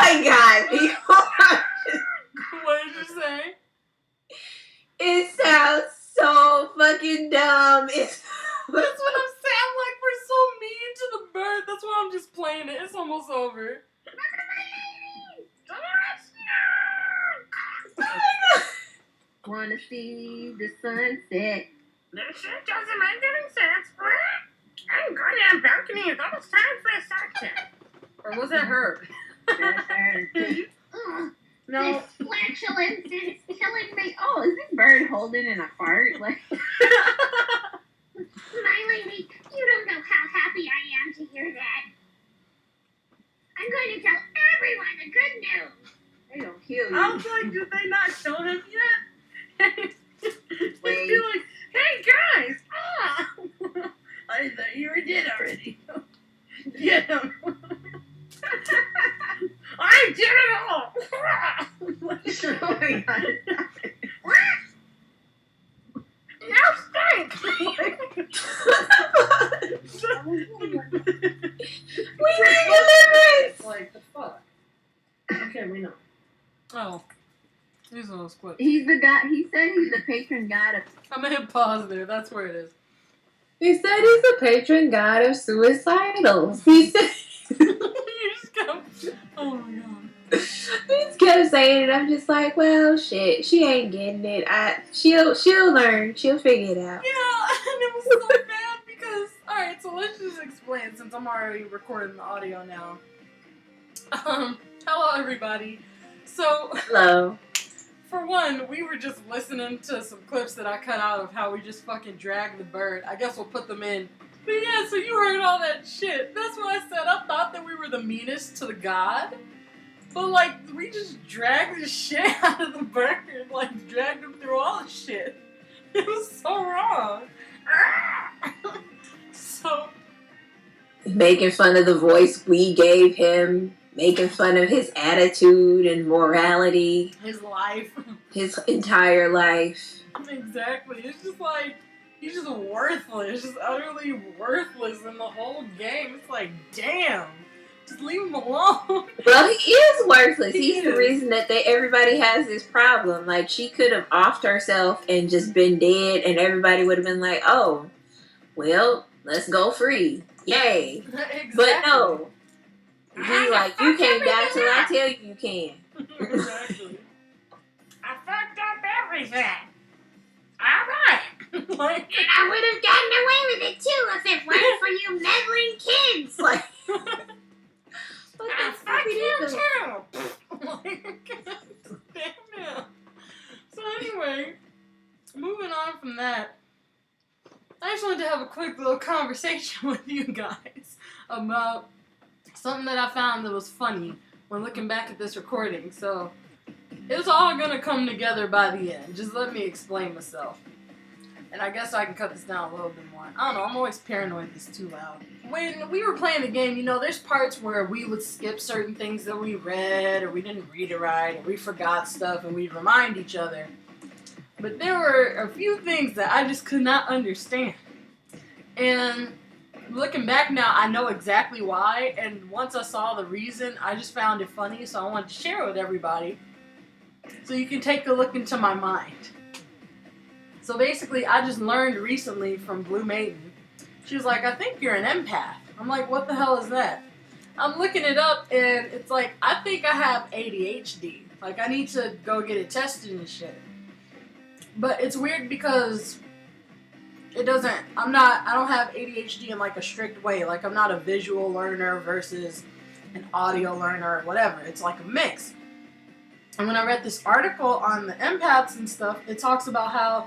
my god, people. What did you say? It sounds so fucking dumb. That's what I'm saying. I'm like, we're so mean to the bird. That's why I'm just playing it. It's almost over. Wanna see the sunset? This shit doesn't make any sense. I'm going on balcony. It's almost time for a sunset. Or was that her? No. This flatulence is killing me. Oh, is this bird holding in a fart? Like, my lady, you don't know how happy I am to hear that. I'm going to tell everyone the good news. They don't kill you. I was like, did they not show him yet? He'd Wait. be like, hey guys! I thought you were dead already. Get him! I did it all! Oh my god. Now stink! We need deliverance! Like, the fuck? Okay, we know. Oh. Here's one of those clips. He's the guy, he said he's the patron god of... I'm gonna hit pause there. That's where it is. He said he's the patron god of suicidals. He said... You just go, oh my god. He just kept saying it. I'm just like, well, shit. She ain't getting it. She'll learn. She'll figure it out. Yeah, and it was so bad because, alright, so let's just explain since I'm already recording the audio now. Hello everybody. So, Hello. for one, we were just listening to some clips that I cut out of how we just fucking dragged the bird. I guess we'll put them in. But yeah, so you heard all that shit. That's what I said. I thought that we were the meanest to the god. But, like, we just dragged the shit out of the bird. Like, dragged him through all the shit. It was so wrong. So... Making fun of the voice we gave him. Making fun of his attitude and morality. His life. His entire life. Exactly. It's just like, he's just worthless. Just utterly worthless in the whole game. It's like, damn. Just leave him alone. Well, he is worthless. He He's the is. reason that everybody has this problem. Like, she could have offed herself and just been dead, and everybody would have been like, oh, well, let's go free. Yay. Exactly. But no. He's like, you can't die till I tell you can. Exactly. I fucked up everything. Alright. Like, And I would have gotten away with it too if it weren't for you meddling kids. Like, what I the fuck fuck you is it? too. like, damn it. So anyway, moving on from that, I just wanted to have a quick little conversation with you guys about something that I found that was funny when looking back at this recording. So, it's all gonna come together by the end. Just let me explain myself. And I guess I can cut this down a little bit more. I don't know, I'm always paranoid this is too loud. When we were playing the game, you know, there's parts where we would skip certain things that we read, or we didn't read it right, or we forgot stuff, and we'd remind each other. But there were a few things that I just could not understand. And looking back now, I know exactly why, and once I saw the reason, I just found it funny, so I wanted to share it with everybody, so you can take a look into my mind. So basically, I just learned recently from Blue Maiden, she was like, I think you're an empath. I'm like, what the hell is that? I'm looking it up, and it's like, I think I have ADHD. Like, I need to go get it tested and shit. But it's weird because I don't have ADHD in like a strict way. Like, I'm not a visual learner versus an audio learner or whatever. It's like a mix. And when I read this article on the empaths and stuff, it talks about how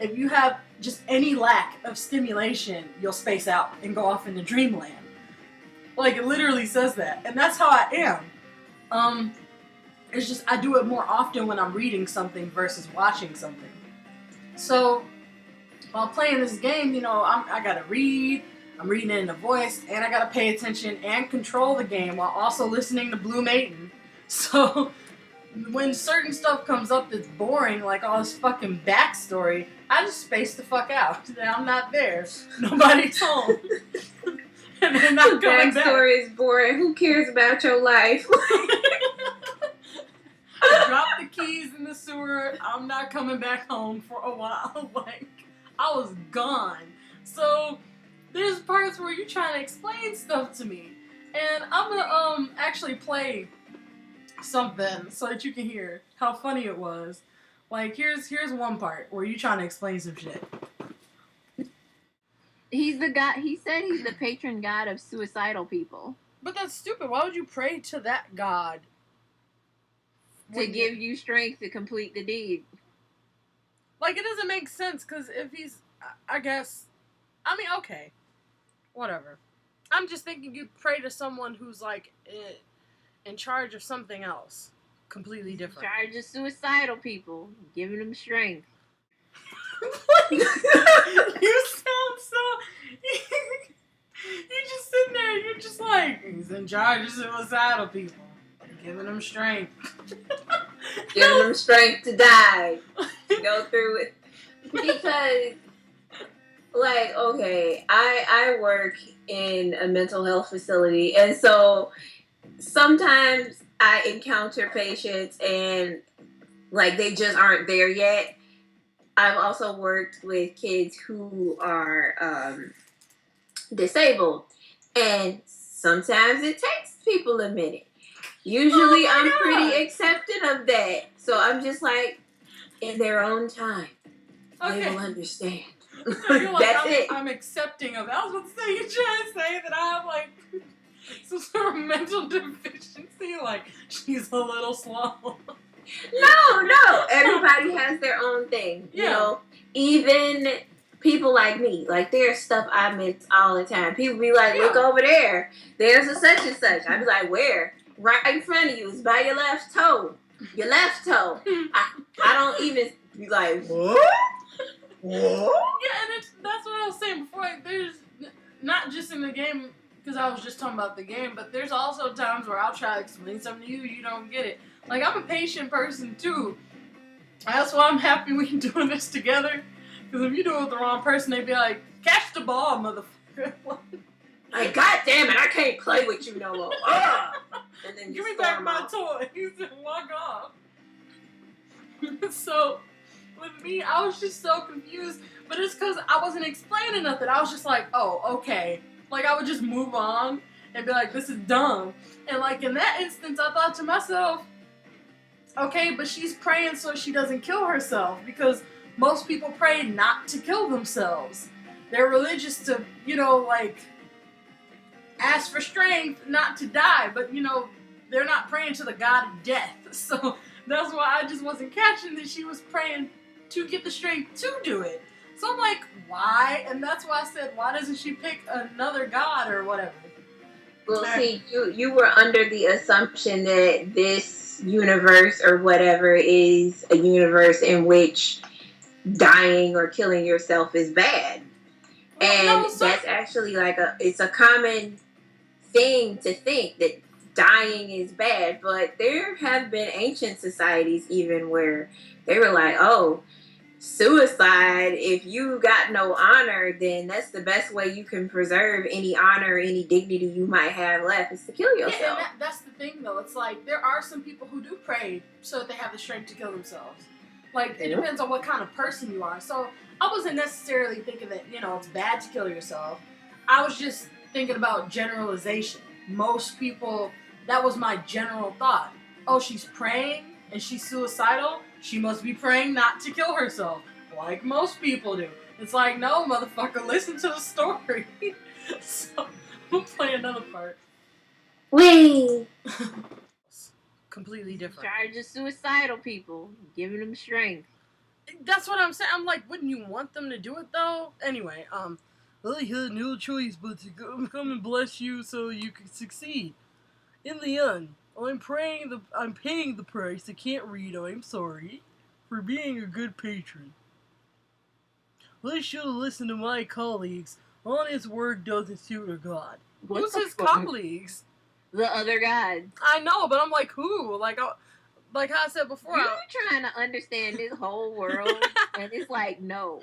if you have just any lack of stimulation, you'll space out and go off into dreamland. Like, it literally says that. And that's how I am. It's just I do it more often when I'm reading something versus watching something. So, while playing this game, you know, I gotta read, I'm reading it in a voice, and I gotta pay attention and control the game while also listening to Blue Maiden. So, when certain stuff comes up that's boring, like all this fucking backstory, I just space the fuck out. I'm not there. Nobody's home. And they're not The coming back. backstory is boring. Who cares about your life? Drop the keys in the sewer. I'm not coming back home for a while. Like, I was gone. So there's parts where you're trying to explain stuff to me, and I'm gonna actually play something so that you can hear how funny it was. Like, here's one part where you're trying to explain some shit. He's the god. He said he's the patron god of suicidal people. But that's stupid. Why would you pray to that god? To give you strength to complete the deed. Like, it doesn't make sense, because if he's, I guess, I mean, okay, whatever. I'm just thinking you'd pray to someone who's, like, in charge of something else. Completely different. In charge of suicidal people. Giving them strength. You sound so... You're just sitting there, you're just like, he's in charge of suicidal people. Giving them strength. Giving them strength to die. To go through it. Because, like, okay, I work in a mental health facility, and so sometimes I encounter patients and, like, they just aren't there yet. I've also worked with kids who are disabled, and sometimes it takes people a minute. Usually I'm pretty accepting of that. So I'm just like, in their own time, they will understand. So you're like, That's it. I'm accepting of it. I was about to say, you're trying to say that I have, like, some sort of mental deficiency. Like, she's a little slow. No. Everybody has their own thing. Yeah. You know, even people like me. Like, there's stuff I miss all the time. People be like, look over there. There's a such and such. I be like, where? Right in front of you. It's by your left toe. Your left toe. I don't even be like, what? Yeah, and that's what I was saying before. Like, there's not just in the game, because I was just talking about the game, but there's also times where I'll try to explain something to you, you don't get it. Like, I'm a patient person too. That's why I'm happy we're doing this together. Because if you do it with the wrong person, they'd be like, catch the ball, motherfucker. Like, God damn it, I can't play with you no more. And then give me back my toy. He said, walk off. So, with me, I was just so confused. But it's because I wasn't explaining nothing. I was just like, oh, okay. Like, I would just move on and be like, this is dumb. And, like, in that instance, I thought to myself, okay, but she's praying so she doesn't kill herself. Because most people pray not to kill themselves. They're religious to, you know, like, ask for strength not to die. But, you know, they're not praying to the god of death. So that's why I just wasn't catching that she was praying to get the strength to do it. So I'm like, why? And that's why I said, why doesn't she pick another god or whatever? Well, see, you were under the assumption that this universe or whatever is a universe in which dying or killing yourself is bad. And that's actually like it's a common thing to think that dying is bad. But there have been ancient societies even where they were like, oh, suicide, if you got no honor, then that's the best way you can preserve any honor, any dignity you might have left is to kill yourself. Yeah, and that's the thing though. It's like there are some people who do pray so that they have the strength to kill themselves. Like, it depends on what kind of person you are. So I wasn't necessarily thinking that, you know, it's bad to kill yourself. I was just thinking about generalization. Most people, that was my general thought. Oh, she's praying and she's suicidal? She must be praying not to kill herself, like most people do. It's like, no, motherfucker, listen to the story. So, we'll play another part. Wait. Completely different. Charge of suicidal people, giving them strength. That's what I'm saying. I'm like, wouldn't you want them to do it though? Anyway, well, you had no choice but to come and bless you so you can succeed. In the end, I'm paying the price. I can't read. I'm sorry for being a good patron. I should have listened to my colleagues. Honest work doesn't suit a god. Who's his colleagues? The other gods. I know, but I'm like, who? Like how I said before. You're trying to understand this whole world, and it's like, no.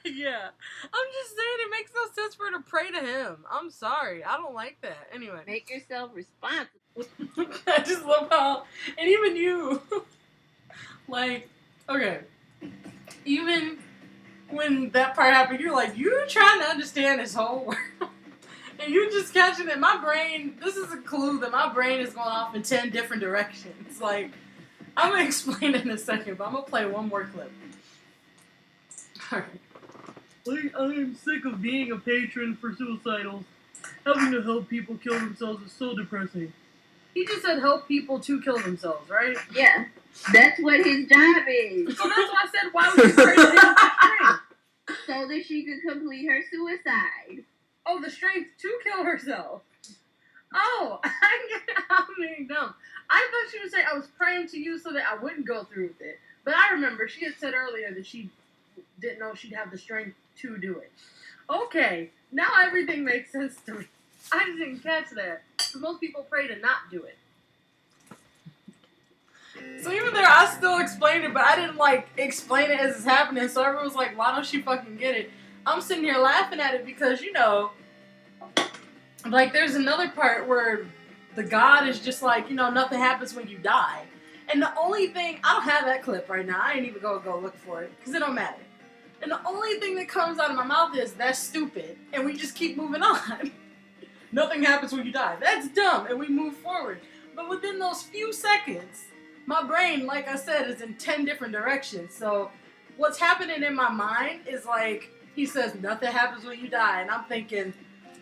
Yeah. I'm just saying it makes no sense for her to pray to him. I'm sorry. I don't like that. Anyway. Make yourself responsible. I just love how, and even you, like, okay, even when that part happened, you're like, you're trying to understand this whole world. And you just catching it. My brain, this is a clue that my brain is going off in 10 different directions. Like, I'm going to explain it in a second, but I'm going to play one more clip. Alright. I am sick of being a patron for suicidals. Having to help people kill themselves is so depressing. He just said help people to kill themselves, right? Yeah. That's what his job is. So that's why I said, why would you pray to him for strength? So that she could complete her suicide. Oh, the strength to kill herself. Oh, I'm being dumb. I thought she would say I was praying to you so that I wouldn't go through with it. But I remember she had said earlier that she didn't know she'd have the strength to do it. Okay, now everything makes sense to me. I just didn't catch that. So most people pray to not do it. So even there, I still explained it, but I didn't, like, explain it as it's happening. So everyone was like, why don't she fucking get it? I'm sitting here laughing at it because, you know, like, there's another part where the God is just like, you know, nothing happens when you die. And the only thing, I don't have that clip right now. I ain't even go look for it because it don't matter. And the only thing that comes out of my mouth is, that's stupid. And we just keep moving on. Nothing happens when you die. That's dumb. And we move forward. But within those few seconds, my brain, like I said, is in 10 different directions. So what's happening in my mind is like, he says, nothing happens when you die. And I'm thinking,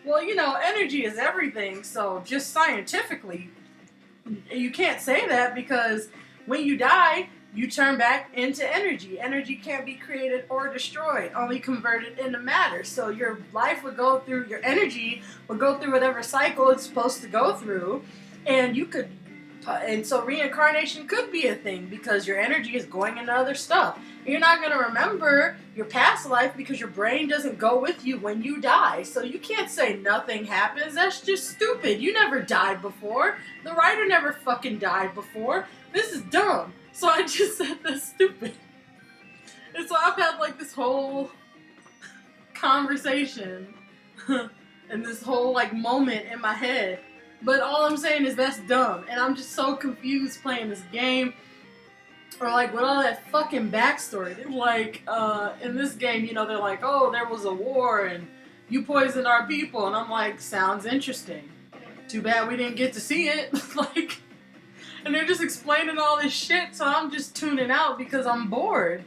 well, you know, energy is everything. So just scientifically, you can't say that because when you die, you turn back into energy. Energy can't be created or destroyed, only converted into matter. So your life would go through, your energy would go through whatever cycle it's supposed to go through. And you could, and so reincarnation could be a thing because your energy is going into other stuff. You're not going to remember your past life because your brain doesn't go with you when you die. So you can't say nothing happens. That's just stupid. You never died before. The writer never fucking died before. This is dumb. So I just said that's stupid. And so I've had like this whole conversation and this whole like moment in my head. But all I'm saying is that's dumb. And I'm just so confused playing this game. Or like with all that fucking backstory. They're like, in this game, you know, they're like, oh, there was a war and you poisoned our people. And I'm like, sounds interesting. Too bad we didn't get to see it. Like, and they're just explaining all this shit, so I'm just tuning out because I'm bored.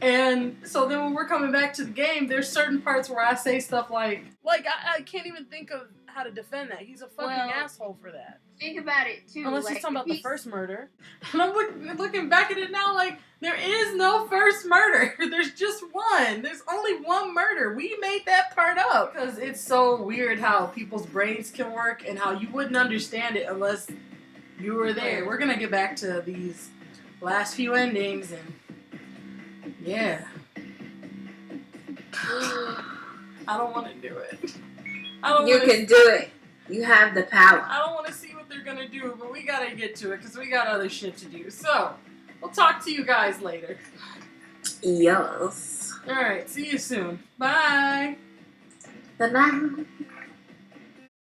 And so then when we're coming back to the game, there's certain parts where I say stuff like I can't even think of how to defend that. He's a fucking asshole for that. Think about it, too. Unless like, he's talking about the first murder. And I'm looking back at it now like, there is no first murder. There's just one. There's only one murder. We made that part up. Because it's so weird how people's brains can work and how you wouldn't understand it unless you were there. We're going to get back to these last few endings and yeah. I don't want to do it. You can do it. You have the power. I don't want to see what they're going to do, but we got to get to it because we got other shit to do. So, we'll talk to you guys later. Yes. Alright, see you soon. Bye. Bye-bye.